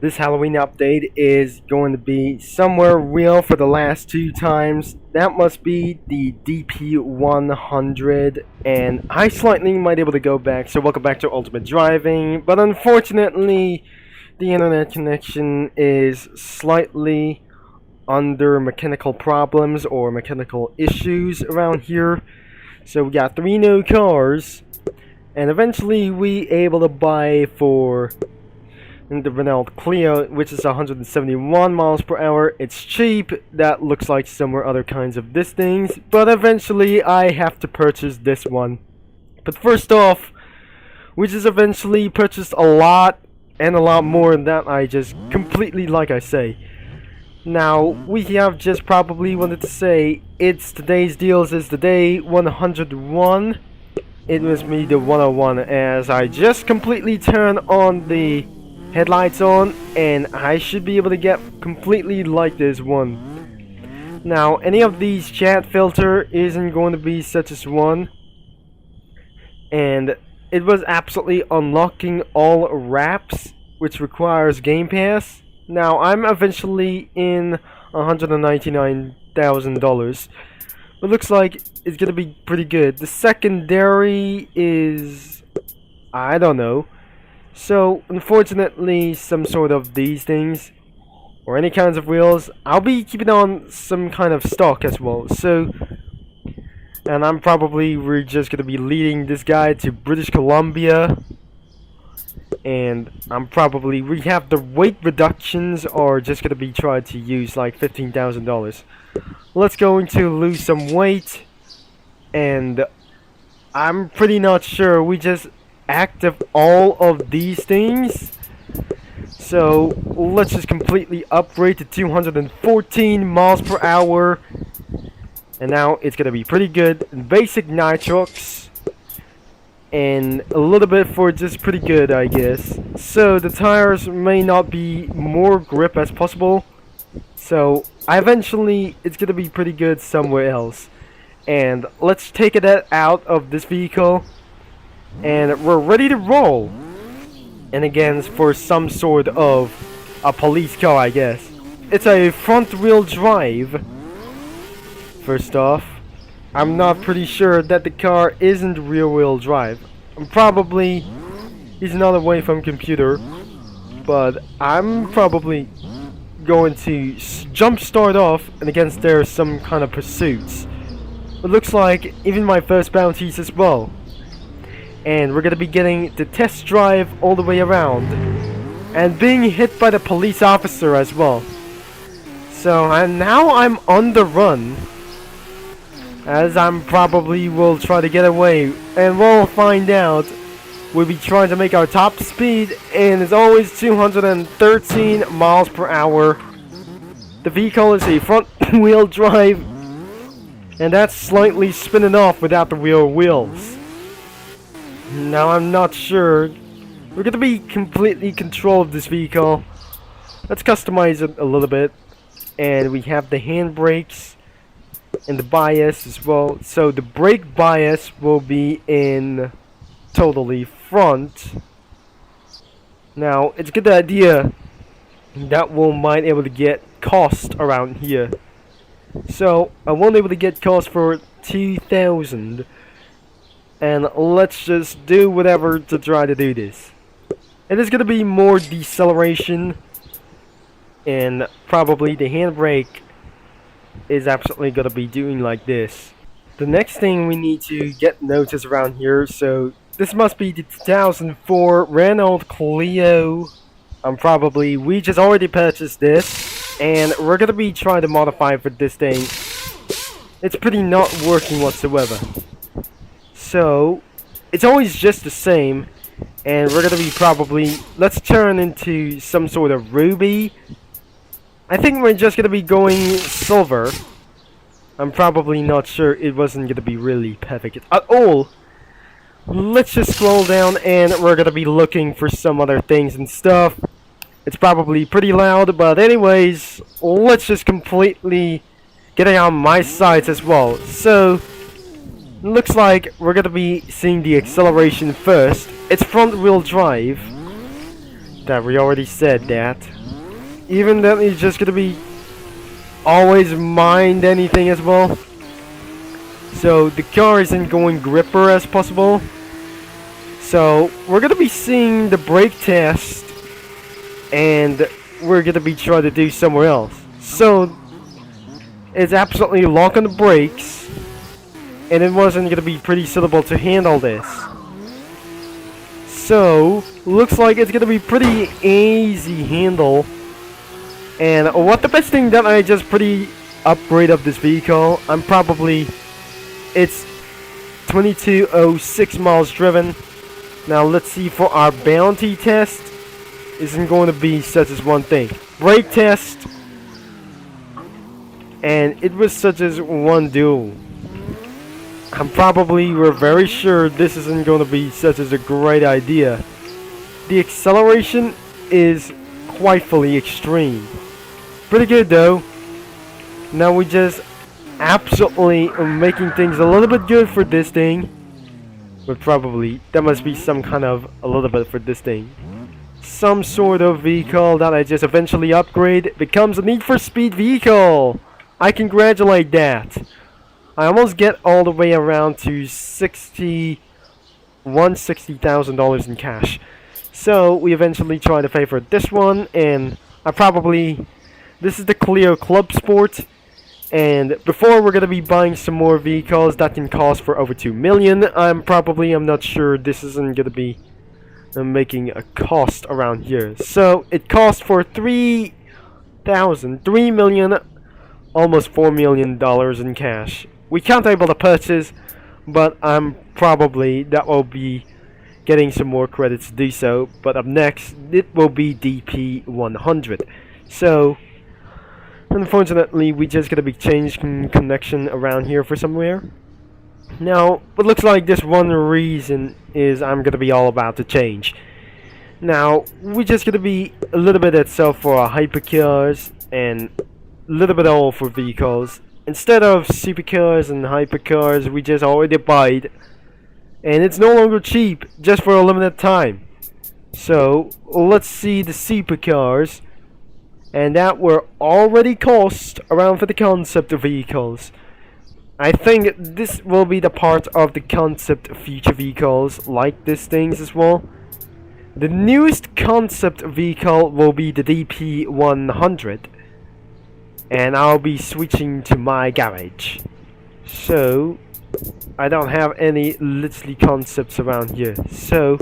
This Halloween update is going to be somewhere real for the last two times. That must be the DP100, and I slightly might be able to go back. So welcome back to Ultimate Driving, but unfortunately the internet connection is slightly under mechanical problems or mechanical issues around here. So we got 3 new cars, and eventually we able to buy for the Renault Clio, which is 171 miles per hour. It's cheap. That looks like somewhere other kinds of this things, but eventually I have to purchase this one. But first off, we just eventually purchased a lot and a lot more than that. I just completely, like I say. Now we have just probably wanted to say it's today's deals is the day 101. It was me the 101 as I just completely turned on the headlights on, and I should be able to get completely like this one. Now any of these chat filter isn't going to be such as one, and it was absolutely unlocking all wraps, which requires Game Pass. Now I'm eventually in $199,000. It looks like it's gonna be pretty good. The secondary is, I don't know. So, unfortunately, some sort of these things, or any kinds of wheels, I'll be keeping on some kind of stock as well. So, and we're just gonna be leading this guy to British Columbia. And we have the weight reductions are just gonna be tried to use like $15,000. Let's go to lose some weight, and I'm pretty not sure. We just active all of these things, so let's just completely upgrade to 214 miles per hour, and now it's gonna be pretty good. Basic nitrox and a little bit for just pretty good, I guess. So the tires may not be more grip as possible, so it's gonna be pretty good somewhere else. And let's take it out of this vehicle, and we're ready to roll. And again, for some sort of a police car, I guess. It's a front wheel drive. First off, I'm not pretty sure that the car isn't rear wheel drive. Probably is not away from computer, but I'm probably going to jump start off, and against there's some kind of pursuits. It looks like even my first bounties as well. And we're gonna be getting the test drive all the way around, and being hit by the police officer as well. So now I'm on the run, as I'm probably will try to get away, and we'll find out. We'll be trying to make our top speed, and it's always 213 miles per hour. The vehicle is a front wheel drive, and that's slightly spinning off without the rear wheels. Now I'm not sure. We're gonna be completely control of this vehicle. Let's customize it a little bit, and we have the handbrakes and the bias as well. So the brake bias will be in totally front. Now it's a good idea that we might able to get cost around here. So I won't be able to get cost for 2,000. And let's just do whatever to try to do this. It is going to be more deceleration, and probably the handbrake is absolutely going to be doing like this. The next thing we need to get noticed around here, so this must be the 2004 Renault Clio. We just already purchased this, and we're going to be trying to modify for this thing. It's pretty not working whatsoever. So, it's always just the same, and we're gonna be let's turn into some sort of ruby. I think we're just gonna be going silver. I'm probably not sure it wasn't gonna be really perfect at all. Let's just scroll down, and we're gonna be looking for some other things and stuff. It's probably pretty loud, but anyways, let's just completely get it on my sides as well. So, looks like we're gonna be seeing the acceleration first. It's front wheel drive. That we already said that. Even that it's just gonna be always mind anything as well. So the car isn't going gripper as possible. So we're gonna be seeing the brake test, and we're gonna be trying to do somewhere else. So it's absolutely lock on the brakes, and it wasn't gonna be pretty suitable to handle this. So looks like it's gonna be pretty easy handle. And what the best thing that I just pretty upgrade of this vehicle, it's 2206 miles driven. Now let's see for our bounty test. Isn't going to be such as one thing. Brake test, and it was such as one duel. We're very sure this isn't going to be such as a great idea. The acceleration is quite fully extreme. Pretty good though. Now we just absolutely making things a little bit good for this thing. But probably there must be some kind of a little bit for this thing. Some sort of vehicle that I just eventually upgrade becomes a Need for Speed vehicle. I congratulate that. I almost get all the way around to $60,000 in cash. So we eventually try to pay for this one, and this is the Clio Club Sport, and before we're gonna be buying some more vehicles that can cost for over 2 million. I'm not sure this isn't gonna be making a cost around here. So it costs for 3 million, almost $4 million in cash. We can't able to purchase, but that will be getting some more credits to do so. But up next, it will be DP100. So unfortunately, we just gotta be changing connection around here for somewhere. Now, it looks like this one reason is I'm gonna be all about to change. Now, we just gonna be a little bit itself for our hypercars and a little bit all for vehicles. Instead of supercars and hypercars, we just already buy it, and it's no longer cheap, just for a limited time. So let's see the supercars. And that were already cost around for the concept of vehicles. I think this will be the part of the concept of future vehicles like these things as well. The newest concept vehicle will be the DP100, and I'll be switching to my garage. So I don't have any literally concepts around here. So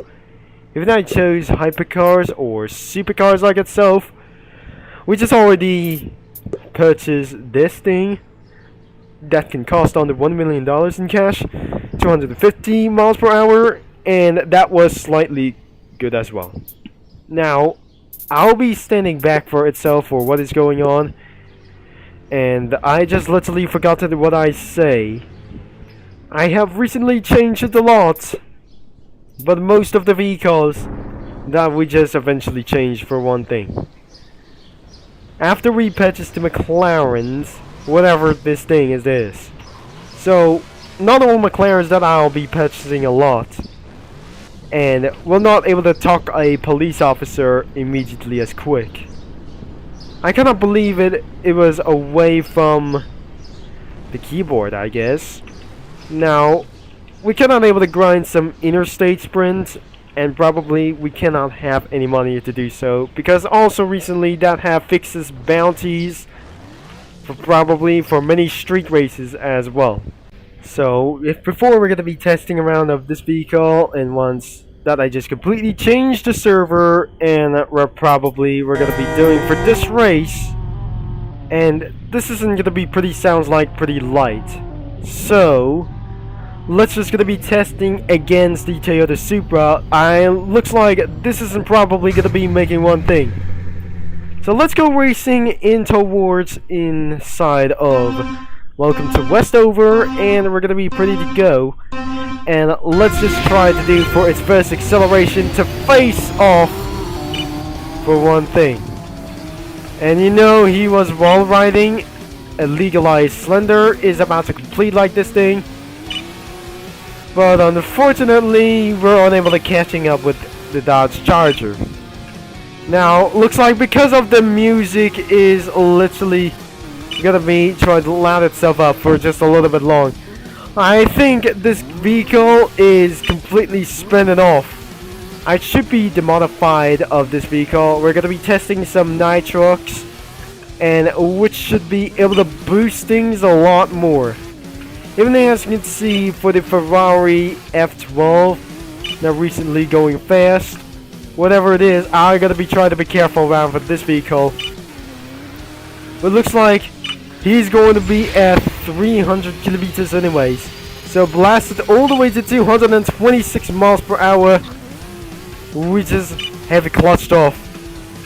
if I chose hypercars or supercars like itself, we just already purchased this thing that can cost under $1 million in cash, 250 miles per hour, and that was slightly good as well. Now, I'll be standing back for itself for what is going on, and I just literally forgot what I say. I have recently changed it a lot, but most of the vehicles that we just eventually changed for one thing. After we purchased the McLarens, whatever this thing is this. So, not all McLarens that I'll be purchasing a lot. And we're not able to talk a police officer immediately as quick. I cannot believe it was away from the keyboard, I guess. Now, we cannot able to grind some interstate sprint, and probably we cannot have any money to do so, because also recently that have fixes bounties for many street races as well. So before we're gonna be testing around of this vehicle, and once that I just completely changed the server, and we're gonna be doing for this race, and this isn't gonna be sounds like pretty light. So let's just gonna be testing against the Toyota Supra. Looks like this isn't probably gonna be making one thing. So let's go racing in towards inside of welcome to Westover, and we're gonna be pretty to go. And let's just try to do for its first acceleration to face off for one thing. And you know, he was wall riding. A legalized slender is about to complete like this thing. But unfortunately, we're unable to catching up with the Dodge Charger. Now, looks like because of the music is literally gonna be trying to loud itself up for just a little bit long. I think this vehicle is completely spinning off. I should be demodified of this vehicle. We're gonna be testing some nitrox, and which should be able to boost things a lot more. Even as you can see for the Ferrari F12, now recently going fast. Whatever it is, I gotta be trying to be careful around for this vehicle. But looks like he's going to be at 300 kilometers anyways. So blasted all the way to 226 miles per hour. We just have it clutched off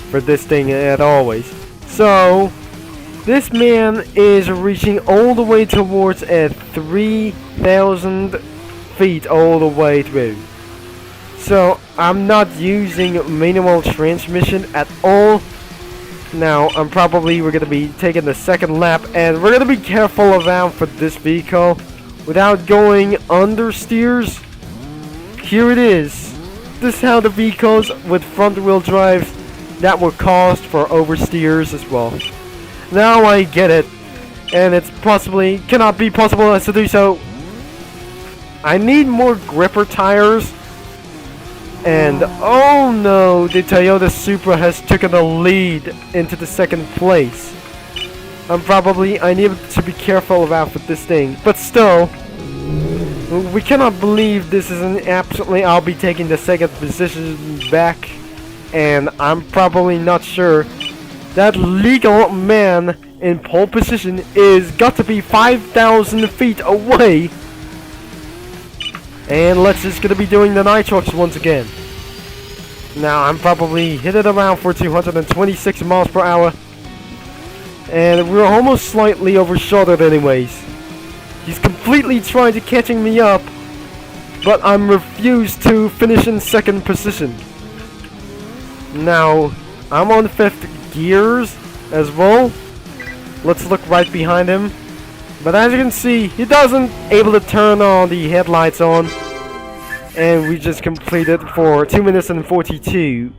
for this thing as always. So this man is reaching all the way towards at 3,000 feet all the way through. So I'm not using manual transmission at all. Now we're gonna be taking the second lap, and we're gonna be careful around for this vehicle without going understeers. Here it is. This is how the vehicles with front wheel drives that were caused for oversteers as well. Now I get it, and it's cannot be possible to do so. I need more gripper tires. And oh no, the Toyota Supra has taken the lead into the second place. I need to be careful about for this thing, but still, we cannot believe this is I'll be taking the second position back, and I'm probably not sure that legal man in pole position is got to be 5,000 feet away. And let's just gonna be doing the nitrox once again. Now I'm probably hit it around for 226 miles per hour. And we're almost slightly overshot it anyways. He's completely trying to catching me up, but I'm refused to finish in second position. Now I'm on 5th gears as well. Let's look right behind him. But as you can see, he doesn't able to turn on the headlights on. And we just completed for 2 minutes and 42.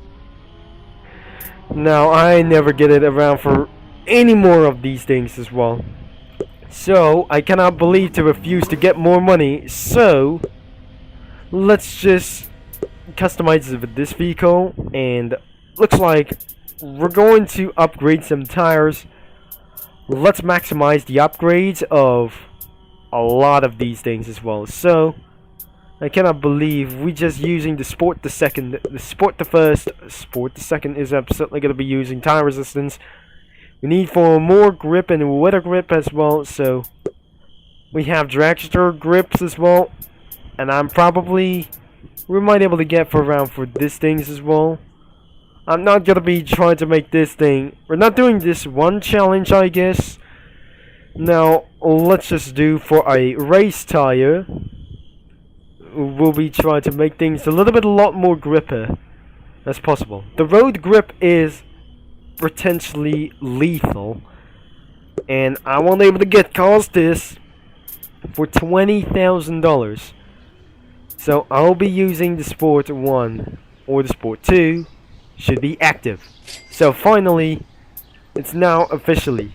Now I never get it around for any more of these things as well. So I cannot believe to refuse to get more money. So let's just customize this vehicle, and looks like we're going to upgrade some tires. Let's maximize the upgrades of a lot of these things as well. So I cannot believe we just using the sport the second, the sport the first, sport the second is absolutely going to be using tire resistance. We need for more grip and weather grip as well. So we have dragster grips as well, and we might be able to get for around for these things as well. I'm not gonna be trying to make this thing. We're not doing this one challenge, I guess. Now let's just do for a race tire. We'll be trying to make things a lot more gripper as possible. The road grip is potentially lethal, and I won't be able to get this for $20,000. So I'll be using the Sport 1 or the Sport 2. Should be active. So finally, it's now officially.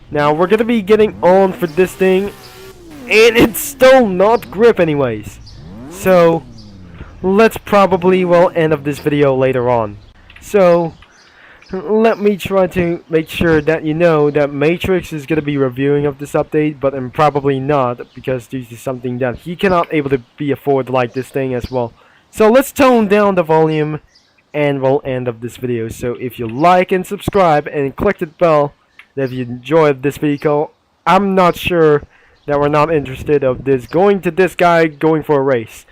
Now we're gonna be getting on for this thing, and it's still not grip anyways. So let's probably end of this video later on. So let me try to make sure that you know that Matrix is gonna be reviewing of this update, but I'm probably not, because this is something that he cannot able to be afford like this thing as well. So let's tone down the volume, and we'll end of this video. So if you like and subscribe and click the bell, if you enjoyed this video, I'm not sure that we're not interested of this going for a race.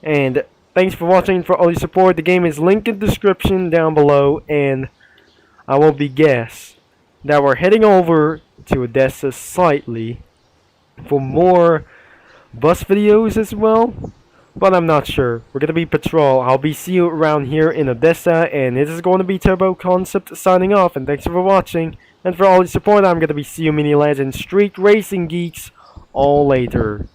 And thanks for watching, for all your support. The game is linked in the description down below, and I will be guess that we're heading over to Odessa slightly for more bus videos as well. But I'm not sure. We're gonna be patrol. I'll be see you around here in Odessa, and this is going to be Turbo Concept signing off. And thanks for watching, and for all your support. I'm gonna be see you mini lads and street racing geeks all later.